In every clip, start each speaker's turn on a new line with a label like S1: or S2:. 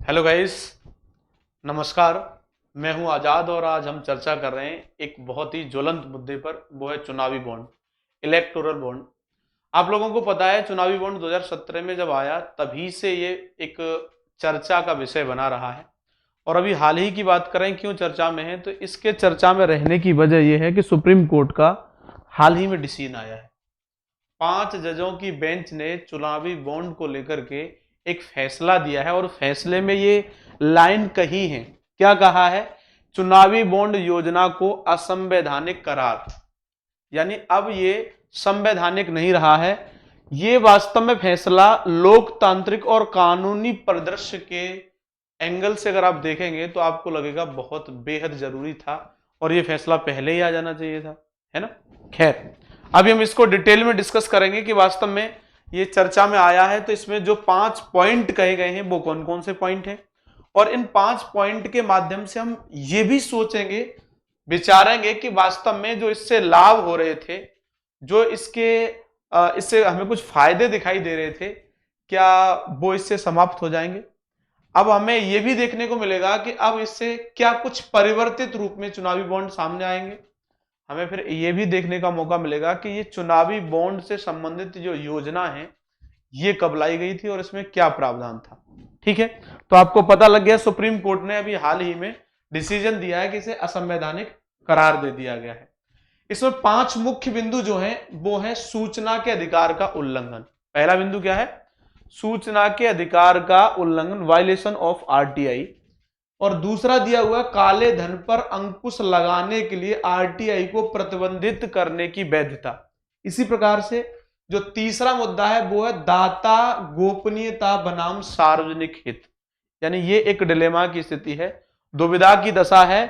S1: Hello guys, नमस्कार। मैं हूं आज़ाद और आज हम चर्चा कर रहे हैं एक बहुत ही ज्वलंत मुद्दे पर, वो है चुनावी बॉन्ड, इलेक्टोरल बॉन्ड। आप लोगों को पता है चुनावी बॉन्ड 2017 में जब आया तभी से ये एक चर्चा का विषय बना रहा है। और अभी हाल ही की बात करें क्यों चर्चा में है, तो इसके चर्चा में रहने की वजह यह है कि सुप्रीम कोर्ट का हाल ही में डिसीजन आया है। 5 जजों की बेंच ने चुनावी बॉन्ड को लेकर के एक फैसला दिया है और फैसले में ये लाइन कही है, क्या कहा है? चुनावी बॉन्ड योजना को असंवैधानिक करार। यानी अब ये संवैधानिक नहीं रहा है। ये वास्तव में फैसला लोकतांत्रिक और कानूनी परिदृश्य के एंगल से अगर आप देखेंगे तो आपको लगेगा बहुत बेहद जरूरी था और ये फैसला पहले ही आ जाना चाहिए था, है ना। खैर, अभी हम इसको डिटेल में डिस्कस करेंगे कि वास्तव में ये चर्चा में आया है तो इसमें जो 5 पॉइंट कहे गए हैं वो कौन कौन से पॉइंट हैं, और इन 5 पॉइंट के माध्यम से हम ये भी सोचेंगे, विचारेंगे कि वास्तव में जो इससे लाभ हो रहे थे, जो इससे हमें कुछ फायदे दिखाई दे रहे थे, क्या वो इससे समाप्त हो जाएंगे। अब हमें यह भी देखने को मिलेगा कि अब इससे क्या कुछ परिवर्तित रूप में चुनावी बॉन्ड सामने आएंगे। हमें फिर यह भी देखने का मौका मिलेगा कि ये चुनावी बॉन्ड से संबंधित जो योजना है ये कब लाई गई थी और इसमें क्या प्रावधान था। ठीक है, तो आपको पता लग गया सुप्रीम कोर्ट ने अभी हाल ही में डिसीजन दिया है कि इसे असंवैधानिक करार दे दिया गया है। इसमें 5 मुख्य बिंदु जो हैं वो है सूचना के अधिकार का उल्लंघन। पहला बिंदु क्या है? सूचना के अधिकार का उल्लंघन, वायलेशन ऑफ आरटीआई। और दूसरा दिया हुआ काले धन पर अंकुश लगाने के लिए आरटीआई को प्रतिबंधित करने की वैधता। इसी प्रकार से जो तीसरा मुद्दा है वो है दाता गोपनीयता बनाम सार्वजनिक हित। यानी ये एक डिलेमा की स्थिति है, दुविधा की दशा है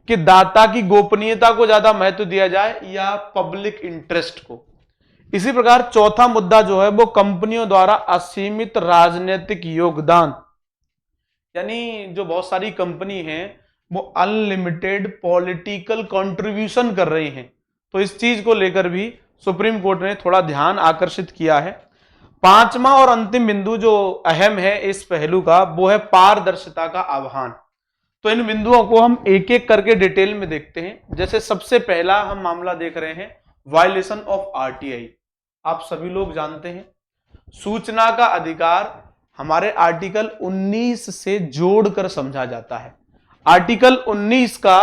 S1: कि दाता की गोपनीयता को ज्यादा महत्व दिया जाए या पब्लिक इंटरेस्ट को। इसी प्रकार चौथा मुद्दा जो है वो कंपनियों द्वारा असीमित राजनीतिक योगदान। यानी जो बहुत सारी कंपनी हैं वो अनलिमिटेड पॉलिटिकल कंट्रीब्यूशन कर रही हैं, तो इस चीज को लेकर भी सुप्रीम कोर्ट ने थोड़ा ध्यान आकर्षित किया है। पांचवा और अंतिम बिंदु जो अहम है इस पहलू का वो है पारदर्शिता का आह्वान। तो इन बिंदुओं को हम एक एक करके डिटेल में देखते हैं। जैसे सबसे पहला हम मामला देख रहे हैं वायलेशन ऑफ आरटीआई। आप सभी लोग जानते हैं सूचना का अधिकार हमारे आर्टिकल 19 से जोड़कर समझा जाता है। आर्टिकल 19 का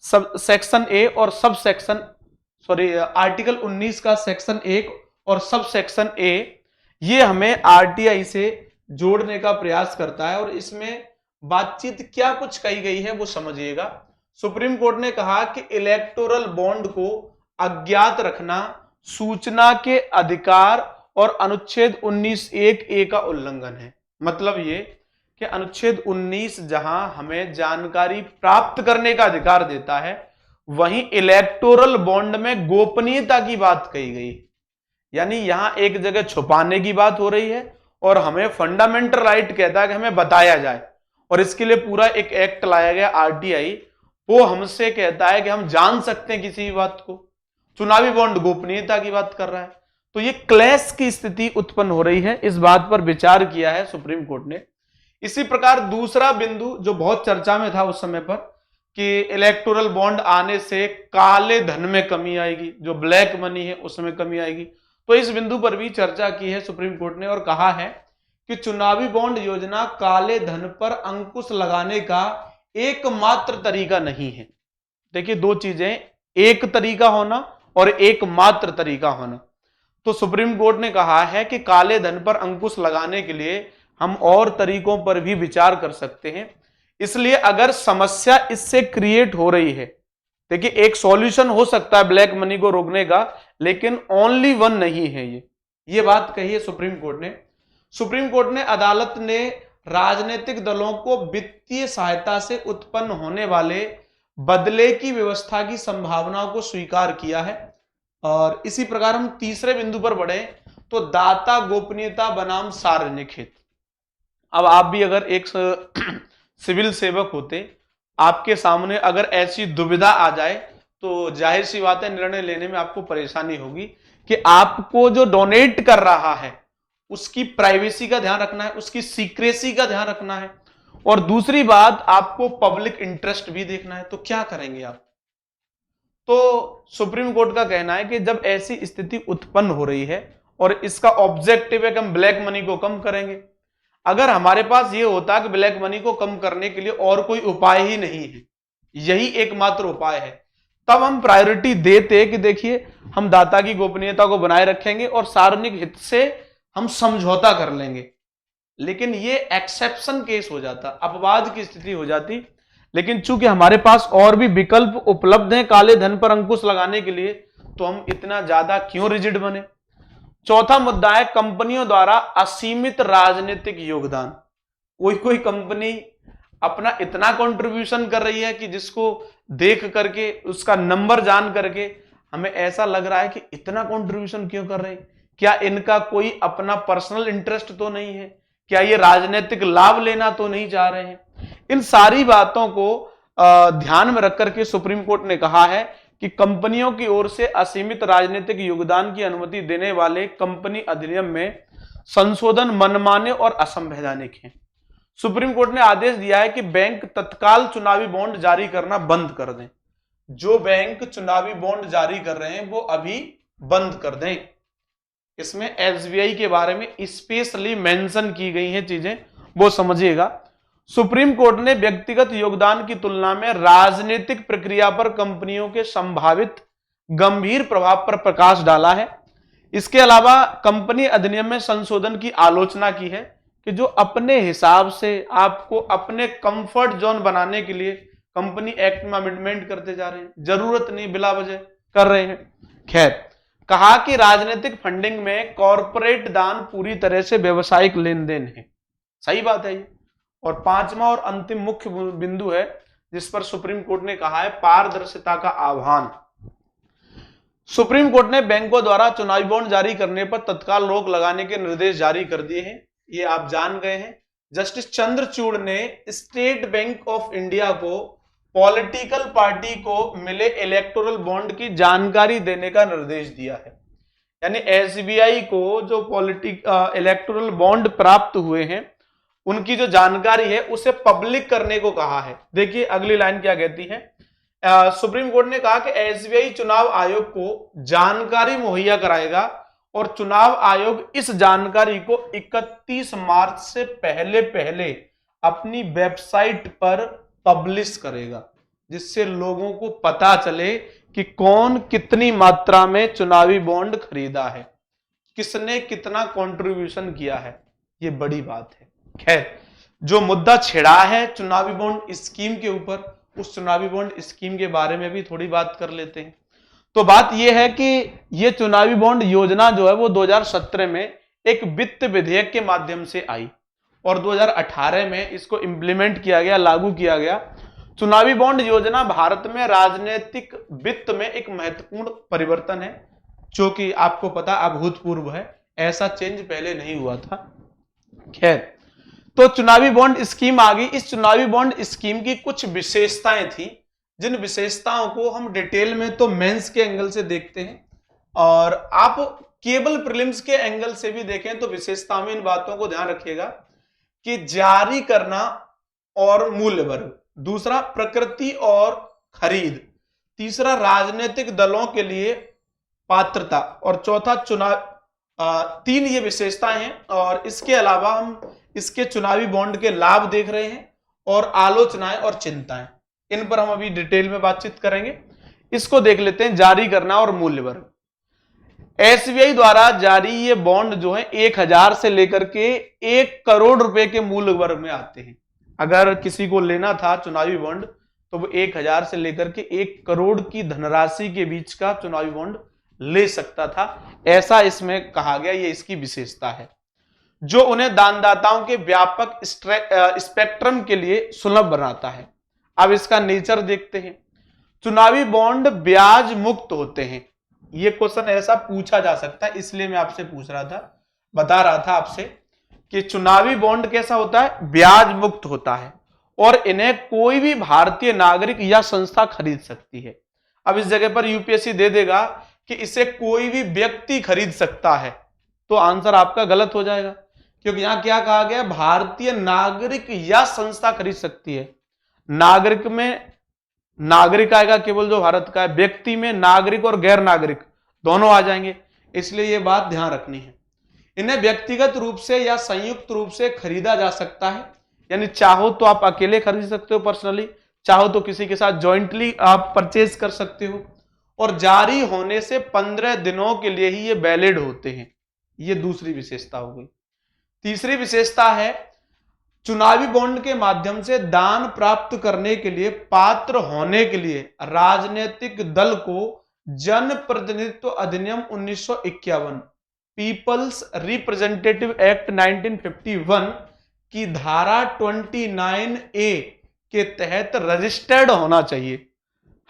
S1: सब सेक्शन ए और सब सेक्शन आर्टिकल 19 का सेक्शन 1 और सब सेक्शन ए ये हमें आरटीआई से जोड़ने का प्रयास करता है। और इसमें बातचीत क्या कुछ कही गई है वो समझिएगा। सुप्रीम कोर्ट ने कहा कि इलेक्टोरल बॉन्ड को अज्ञात रखना सूचना के अधिकार और अनुच्छेद 19(1)(a) का उल्लंघन है। मतलब ये कि अनुच्छेद 19 जहां हमें जानकारी प्राप्त करने का अधिकार देता है, वहीं इलेक्टोरल बॉन्ड में गोपनीयता की बात कही गई। यानी यहां एक जगह छुपाने की बात हो रही है और हमें फंडामेंटल राइट कहता है कि हमें बताया जाए, और इसके लिए पूरा एक एक्ट लाया गया आरटीआई, वो हमसे कहता है कि हम जान सकते हैं किसी भी बात को। चुनावी बॉन्ड गोपनीयता की बात कर रहा है, तो ये क्लैश की स्थिति उत्पन्न हो रही है। इस बात पर विचार किया है सुप्रीम कोर्ट ने। इसी प्रकार दूसरा बिंदु जो बहुत चर्चा में था उस समय पर कि इलेक्टोरल बॉन्ड आने से काले धन में कमी आएगी, जो ब्लैक मनी है उसमें कमी आएगी, तो इस बिंदु पर भी चर्चा की है सुप्रीम कोर्ट ने और कहा है कि चुनावी बॉन्ड योजना काले धन पर अंकुश लगाने का एकमात्र तरीका नहीं है। देखिए, दो चीजें, एक तरीका होना और एकमात्र तरीका होना। तो सुप्रीम कोर्ट ने कहा है कि काले धन पर अंकुश लगाने के लिए हम और तरीकों पर भी विचार कर सकते हैं। इसलिए अगर समस्या इससे क्रिएट हो रही है, देखिए एक सॉल्यूशन हो सकता है ब्लैक मनी को रोकने का, लेकिन ओनली वन नहीं है ये बात कही है सुप्रीम कोर्ट ने। सुप्रीम कोर्ट ने अदालत ने राजनीतिक दलों को वित्तीय सहायता से उत्पन्न होने वाले बदले की व्यवस्था की संभावनाओं को स्वीकार किया है। और इसी प्रकार हम तीसरे बिंदु पर बढ़े तो दाता गोपनीयता बनाम सार्वजनिक हित। अब आप भी अगर एक सिविल सेवक होते, आपके सामने अगर ऐसी दुविधा आ जाए तो जाहिर सी बात है निर्णय लेने में आपको परेशानी होगी कि आपको जो डोनेट कर रहा है उसकी प्राइवेसी का ध्यान रखना है, उसकी सीक्रेसी का ध्यान रखना है, और दूसरी बात, आपको पब्लिक इंटरेस्ट भी देखना है, तो क्या करेंगे आप? तो सुप्रीम कोर्ट का कहना है कि जब ऐसी स्थिति उत्पन्न हो रही है और इसका ऑब्जेक्टिव है कि हम ब्लैक मनी को कम करेंगे, अगर हमारे पास ये होता कि ब्लैक मनी को कम करने के लिए और कोई उपाय ही नहीं है, यही एकमात्र उपाय है, तब हम प्रायोरिटी देते कि देखिए हम दाता की गोपनीयता को बनाए रखेंगे और सार्वजनिक हित से हम समझौता कर लेंगे। लेकिन ये एक्सेप्शन केस हो जाता, अपवाद की स्थिति हो जाती। लेकिन चूंकि हमारे पास और भी विकल्प उपलब्ध हैं काले धन पर अंकुश लगाने के लिए, तो हम इतना ज्यादा क्यों रिजिड बने? चौथा मुद्दा है कंपनियों द्वारा असीमित राजनीतिक योगदान। कोई कोई कंपनी अपना इतना कंट्रीब्यूशन कर रही है कि जिसको देख करके, उसका नंबर जान करके हमें ऐसा लग रहा है कि इतना कंट्रीब्यूशन क्यों कर रहे हैं? क्या इनका कोई अपना पर्सनल इंटरेस्ट तो नहीं है? क्या ये राजनीतिक लाभ लेना तो नहीं चाह रहे हैं? इन सारी बातों को ध्यान में रख करके सुप्रीम कोर्ट ने कहा है कि कंपनियों की ओर से असीमित राजनीतिक योगदान की अनुमति देने वाले कंपनी अधिनियम में संशोधन मनमाने और असंवैधानिक हैं। सुप्रीम कोर्ट ने आदेश दिया है कि बैंक तत्काल चुनावी बॉन्ड जारी करना बंद कर दें। जो बैंक चुनावी बॉन्ड जारी कर रहे हैं वो अभी बंद कर दें। इसमें एसबीआई के बारे में स्पेशली मेंशन की गई हैं चीजें, वो समझिएगा। सुप्रीम कोर्ट ने व्यक्तिगत योगदान की तुलना में राजनीतिक प्रक्रिया पर कंपनियों के संभावित गंभीर प्रभाव पर प्रकाश डाला है। इसके अलावा कंपनी अधिनियम में संशोधन की आलोचना की है कि जो अपने हिसाब से आपको अपने कंफर्ट जोन बनाने के लिए कंपनी एक्ट में अमेंडमेंट करते जा रहे हैं, जरूरत नहीं बिला वजह कर रहे हैं। खैर, कहा कि राजनीतिक फंडिंग में कॉरपोरेट दान पूरी तरह से व्यवसायिक लेन देन है। सही बात है ये। और पांचवा और अंतिम मुख्य बिंदु है जिस पर सुप्रीम कोर्ट ने कहा है पारदर्शिता का आह्वान। सुप्रीम कोर्ट ने बैंकों द्वारा चुनावी बॉन्ड जारी करने पर तत्काल रोक लगाने के निर्देश जारी कर दिए हैं, ये आप जान गए हैं। जस्टिस चंद्रचूड़ ने स्टेट बैंक ऑफ इंडिया को पॉलिटिकल पार्टी को मिले इलेक्टोरल बॉन्ड की जानकारी देने का निर्देश दिया है। यानी एसबीआई को जो इलेक्टोरल बॉन्ड प्राप्त हुए हैं उनकी जो जानकारी है उसे पब्लिक करने को कहा है। देखिए अगली लाइन क्या कहती है। सुप्रीम कोर्ट ने कहा कि एसबीआई चुनाव आयोग को जानकारी मुहैया कराएगा और चुनाव आयोग इस जानकारी को 31 मार्च से पहले अपनी वेबसाइट पर पब्लिश करेगा, जिससे लोगों को पता चले कि कौन कितनी मात्रा में चुनावी बॉन्ड खरीदा है, किसने कितना कंट्रीब्यूशन किया है। ये बड़ी बात है। खैर, जो मुद्दा छिड़ा है चुनावी बॉन्ड स्कीम के ऊपर, उस चुनावी बॉन्ड स्कीम के बारे में भी थोड़ी बात कर लेते हैं। तो बात यह है कि यह चुनावी बॉन्ड योजना जो है वो 2017 में एक वित्त विधेयक के माध्यम से आई और 2018 में इसको इंप्लीमेंट किया गया, लागू किया गया। चुनावी बॉन्ड योजना भारत में राजनीतिक वित्त में एक महत्वपूर्ण परिवर्तन है, जो कि आपको पता अभूतपूर्व है। ऐसा चेंज पहले नहीं हुआ था। खैर, तो चुनावी बॉन्ड स्कीम आ गई। इस चुनावी बॉन्ड स्कीम की कुछ विशेषताएं थी, जिन विशेषताओं को हम डिटेल में तो मेंस के एंगल से देखते हैं और आप केवल प्रीलिम्स के एंगल से भी देखें तो विशेषताओं में इन बातों को ध्यान रखिएगा कि जारी करना और मूल्य वर्ग, दूसरा प्रकृति और खरीद, तीसरा राजनीतिक दलों के लिए पात्रता और चौथा चुनाव। 3 ये विशेषताएं हैं और इसके अलावा हम इसके चुनावी बॉन्ड के लाभ देख रहे हैं और आलोचनाएं और चिंताएं, इन पर हम अभी डिटेल में बातचीत करेंगे। इसको देख लेते हैं, जारी करना और मूल्य वर्ग। एसबीआई द्वारा जारी ये बॉन्ड जो है 1000 से लेकर के 1 करोड़ रुपए के मूल्य वर्ग में आते हैं। अगर किसी को लेना था चुनावी बॉन्ड तो वो 1000 से लेकर के 1 करोड़ की धनराशि के बीच का चुनावी बॉन्ड ले सकता था, ऐसा इसमें कहा गया। ये इसकी विशेषता है जो उन्हें दानदाताओं के व्यापक स्पेक्ट्रम के लिए सुलभ बनाता है। अब इसका नेचर देखते हैं। चुनावी बॉन्ड ब्याज मुक्त होते हैं। ये क्वेश्चन ऐसा पूछा जा सकता है, इसलिए मैं आपसे पूछ रहा था, बता रहा था आपसे कि चुनावी बॉन्ड कैसा होता है, ब्याज मुक्त होता है और इन्हें कोई भी भारतीय नागरिक या संस्था खरीद सकती है। अब इस जगह पर यूपीएससी दे देगा कि इसे कोई भी व्यक्ति खरीद सकता है, तो आंसर आपका गलत हो जाएगा, क्योंकि यहां क्या कहा गया, भारतीय नागरिक या संस्था खरीद सकती है। नागरिक में नागरिक आएगा केवल जो भारत का है, व्यक्ति में नागरिक और गैर नागरिक दोनों आ जाएंगे, इसलिए यह बात ध्यान रखनी है। इन्हें व्यक्तिगत रूप से या संयुक्त रूप से खरीदा जा सकता है, यानी चाहो तो आप अकेले खरीद सकते हो पर्सनली, चाहो तो किसी के साथ जॉइंटली आप परचेज कर सकते हो, और जारी होने से 15 दिनों के लिए ही ये वैलिड होते हैं। ये दूसरी विशेषता हो गई। तीसरी विशेषता है, चुनावी बॉन्ड के माध्यम से दान प्राप्त करने के लिए पात्र होने के लिए राजनीतिक दल को जन प्रतिनिधित्व अधिनियम 1951, पीपल्स रिप्रेजेंटेटिव एक्ट 1951 की धारा 29A के तहत रजिस्टर्ड होना चाहिए।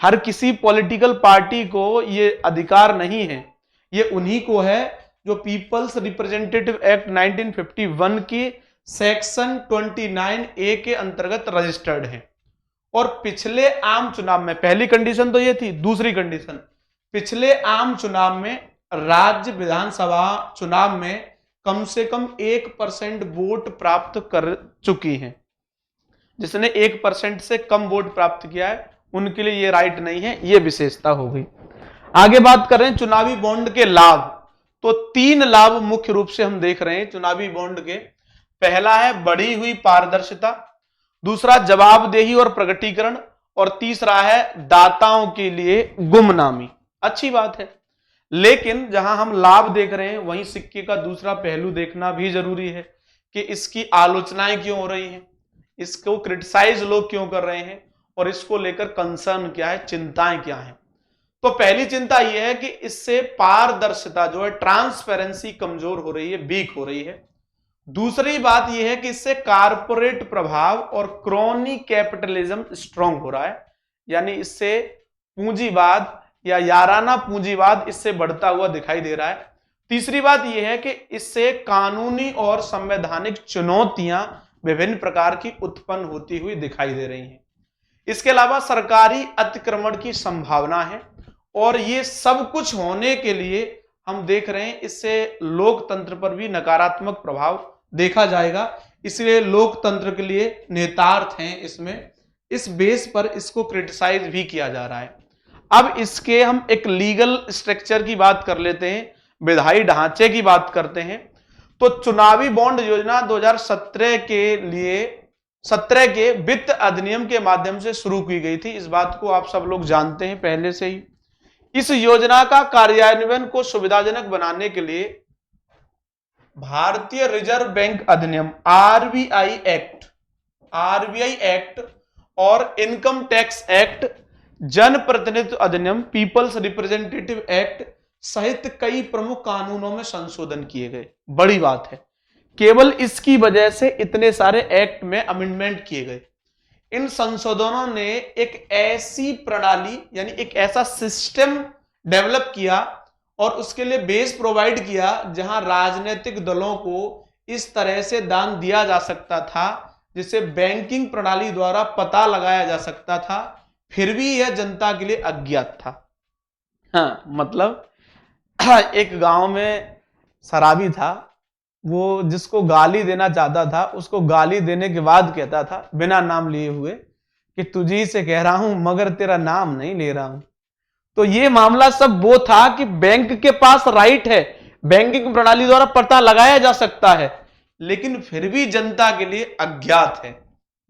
S1: हर किसी पॉलिटिकल पार्टी को ये अधिकार नहीं है, ये उन्हीं को है जो पीपल्स रिप्रेजेंटेटिव एक्ट 1951 की सेक्शन 29A के अंतर्गत रजिस्टर्ड है। और पिछले आम चुनाव में, पहली कंडीशन तो ये थी, दूसरी कंडीशन, पिछले आम चुनाव में, राज्य विधानसभा चुनाव में कम से कम 1% वोट प्राप्त कर चुकी हैं। जिसने 1% से कम वोट प्राप्त किया है उनके लिए ये राइट नहीं है, ये विशेषता हो गई। आगे बात कर रहे हैं चुनावी बॉन्ड के लाभ। तो 3 लाभ मुख्य रूप से हम देख रहे हैं चुनावी बॉन्ड के। पहला है बढ़ी हुई पारदर्शिता, दूसरा जवाबदेही और प्रकटीकरण, और तीसरा है दाताओं के लिए गुमनामी। अच्छी बात है, लेकिन जहां हम लाभ देख रहे हैं वहीं सिक्के का दूसरा पहलू देखना भी जरूरी है कि इसकी आलोचनाएं क्यों हो रही हैं, इसको क्रिटिसाइज लोग क्यों कर रहे हैं, और इसको लेकर कंसर्न क्या है, चिंताएं क्या हैं। तो पहली चिंता यह है कि इससे पारदर्शिता जो है, ट्रांसपेरेंसी कमजोर हो रही है, वीक हो रही है। दूसरी बात यह है कि इससे कारपोरेट प्रभाव और क्रोनी कैपिटलिज्म स्ट्रांग हो रहा है, यानी इससे पूंजीवाद या याराना पूंजीवाद इससे बढ़ता हुआ दिखाई दे रहा है। तीसरी बात यह है कि इससे कानूनी और संवैधानिक चुनौतियां विभिन्न प्रकार की उत्पन्न होती हुई दिखाई दे रही हैं। इसके अलावा सरकारी अतिक्रमण की संभावना है, और ये सब कुछ होने के लिए हम देख रहे हैं इससे लोकतंत्र पर भी नकारात्मक प्रभाव देखा जाएगा। इसलिए लोकतंत्र के लिए नेतार्थ हैं इसमें, इस बेस पर इसको क्रिटिसाइज भी किया जा रहा है। अब इसके हम एक लीगल स्ट्रक्चर की बात कर लेते हैं, विधायी ढांचे की बात करते हैं। तो चुनावी बॉन्ड योजना 2017 के लिए 17 के वित्त अधिनियम के माध्यम से शुरू की गई थी। इस बात को आप सब लोग जानते हैं पहले से ही। इस योजना का कार्यान्वयन को सुविधाजनक बनाने के लिए भारतीय रिजर्व बैंक अधिनियम आरबीआई एक्ट और इनकम टैक्स एक्ट, जन प्रतिनिधित्व अधिनियम पीपल्स रिप्रेजेंटेटिव एक्ट सहित कई प्रमुख कानूनों में संशोधन किए गए। बड़ी बात है, केवल इसकी वजह से इतने सारे एक्ट में अमेंडमेंट किए गए। इन संशोधनों ने एक ऐसी प्रणाली यानी एक ऐसा सिस्टम डेवलप किया और उसके लिए बेस प्रोवाइड किया जहां राजनीतिक दलों को इस तरह से दान दिया जा सकता था जिसे बैंकिंग प्रणाली द्वारा पता लगाया जा सकता था, फिर भी यह जनता के लिए अज्ञात था। हाँ, मतलब एक गांव में शराबी था, वो जिसको गाली देना चाहता था उसको गाली देने के बाद कहता था बिना नाम लिए हुए कि तुझी से कह रहा हूं मगर तेरा नाम नहीं ले रहा हूं। तो ये मामला सब वो था कि बैंक के पास राइट है, बैंकिंग प्रणाली द्वारा पता लगाया जा सकता है, लेकिन फिर भी जनता के लिए अज्ञात है,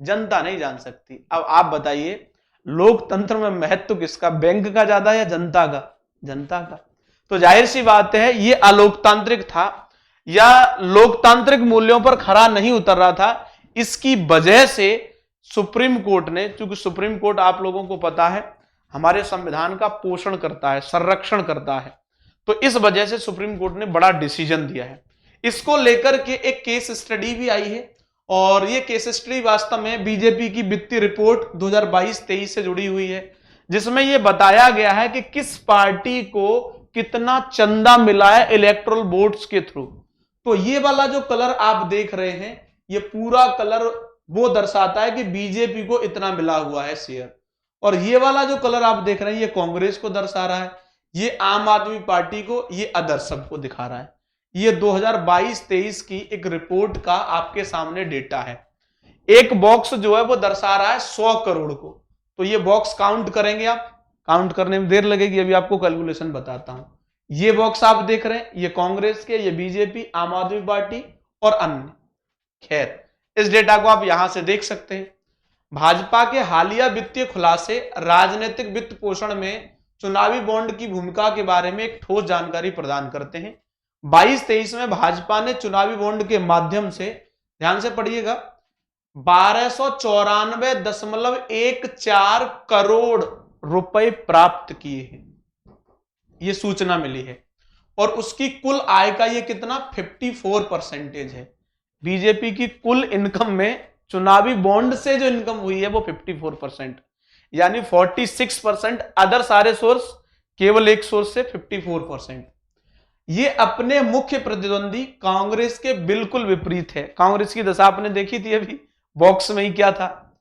S1: जनता नहीं जान सकती। अब आप बताइए लोकतंत्र में महत्व किसका, बैंक का ज्यादा या जनता का? जनता का। तो जाहिर सी बात है ये अलोकतांत्रिक था या लोकतांत्रिक मूल्यों पर खरा नहीं उतर रहा था। इसकी वजह से सुप्रीम कोर्ट ने, चूंकि सुप्रीम कोर्ट आप लोगों को पता है हमारे संविधान का पोषण करता है, संरक्षण करता है, तो इस वजह से सुप्रीम कोर्ट ने बड़ा डिसीजन दिया है। इसको लेकर के एक केस स्टडी भी आई है और ये केस स्टडी वास्तव में बीजेपी की वित्तीय रिपोर्ट 2022-23 से जुड़ी हुई है, जिसमें यह बताया गया है कि किस पार्टी को कितना चंदा मिला है इलेक्टोरल वोट्स के थ्रू। तो ये वाला जो कलर आप देख रहे हैं, ये पूरा कलर वो दर्शाता है कि बीजेपी को इतना मिला हुआ है शेयर, और ये वाला जो कलर आप देख रहे हैं ये कांग्रेस को दर्शा रहा है, ये आम आदमी पार्टी को, ये अदर सबको दिखा रहा है। ये 2022-23 की एक रिपोर्ट का आपके सामने डेटा है। एक बॉक्स जो है वो दर्शा रहा है 100 करोड़ को। तो ये बॉक्स काउंट करेंगे आप, काउंट करने में देर लगेगी, अभी आपको कैलकुलेशन बताता हूं। ये बॉक्स आप देख रहे हैं, ये कांग्रेस के, ये बीजेपी, आम आदमी पार्टी और अन्य। खैर, इस डेटा को आप यहां से देख सकते हैं। भाजपा के हालिया वित्तीय खुलासे राजनीतिक वित्त पोषण में चुनावी बॉन्ड की भूमिका के बारे में एक ठोस जानकारी प्रदान करते हैं। 22-23 में भाजपा ने चुनावी बॉन्ड के माध्यम से, ध्यान से पढ़िएगा, 1294.14 करोड़ रुपए प्राप्त किए हैं, ये सूचना मिली है। और उसकी कुल आय का ये कितना 54% है। बीजेपी की कुल इनकम में चुनावी बॉन्ड से जो इनकम हुई है वो 54%, यानी 46%, अदर सारे सोर्स, केवल एक सोर्स से 54%। ये अपने मुख्य प्रतिद्वंदी कांग्रेस के बिल्कुल विपरीत है। कांग्रेस की दशा आपने देखी थी अभी बॉक्स में ही क्या था,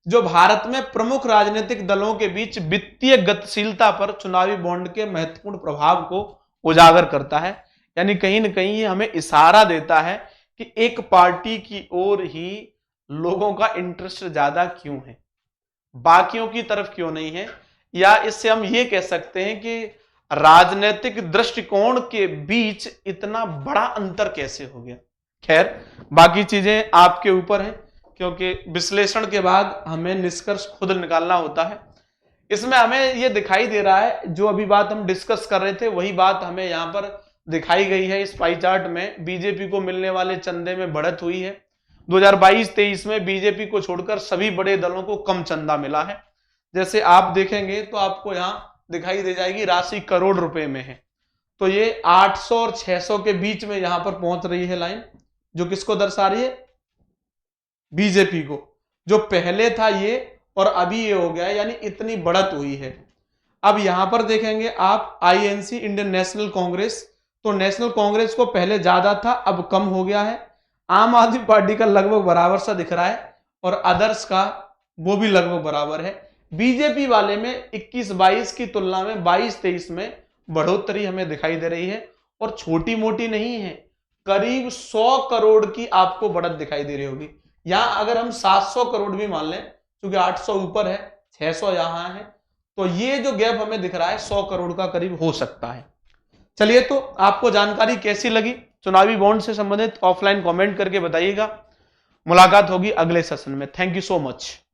S1: जो भारत में प्रमुख राजनीतिक दलों के बीच वित्तीय गतिशीलता पर चुनावी बॉन्ड के महत्वपूर्ण प्रभाव को उजागर करता है। यानी कहीं ना कहीं ये हमें इशारा देता है कि एक पार्टी की ओर ही लोगों का इंटरेस्ट ज्यादा क्यों है, बाकियों की तरफ क्यों नहीं है। या इससे हम ये कह सकते हैं कि राजनीतिक दृष्टिकोण के बीच इतना बड़ा अंतर कैसे हो गया। खैर, बाकी चीजें आपके ऊपर है, क्योंकि विश्लेषण के बाद हमें निष्कर्ष खुद निकालना होता है। इसमें हमें यह दिखाई दे रहा है, जो अभी बात हम डिस्कस कर रहे थे वही बात हमें यहां पर दिखाई गई है। इस पाई चार्ट में बीजेपी को मिलने वाले चंदे में बढ़त हुई है। 2022-23 में बीजेपी को छोड़कर सभी बड़े दलों को कम चंदा मिला है। जैसे आप देखेंगे तो आपको यहां दिखाई दे जाएगी, राशि करोड़ रुपए में है। तो ये 800 और 600 के बीच में यहां पर पहुंच रही है लाइन, जो किसको दर्शा रही है, बीजेपी को। जो पहले था ये और अभी ये हो गया है, यानी इतनी बढ़त हुई है। अब यहां पर देखेंगे आप आईएनसी, इंडियन नेशनल कांग्रेस, तो नेशनल कांग्रेस को पहले ज्यादा था, अब कम हो गया है। आम आदमी पार्टी का लगभग बराबर सा दिख रहा है और अदर्स का वो भी लगभग बराबर है। बीजेपी वाले में 21-22 की तुलना में 22-23 में बढ़ोतरी हमें दिखाई दे रही है, और छोटी मोटी नहीं है, करीब 100 करोड़ की आपको बढ़त दिखाई दे रही होगी। यहां अगर हम 700 करोड़ भी मान लें, क्योंकि 800 ऊपर है, 600 यहां है, तो ये जो गैप हमें दिख रहा है 100 करोड़ का करीब हो सकता है। चलिए, तो आपको जानकारी कैसी लगी चुनावी बॉन्ड से संबंधित, ऑफलाइन कमेंट करके बताइएगा। मुलाकात होगी अगले सेशन में। Thank you so much.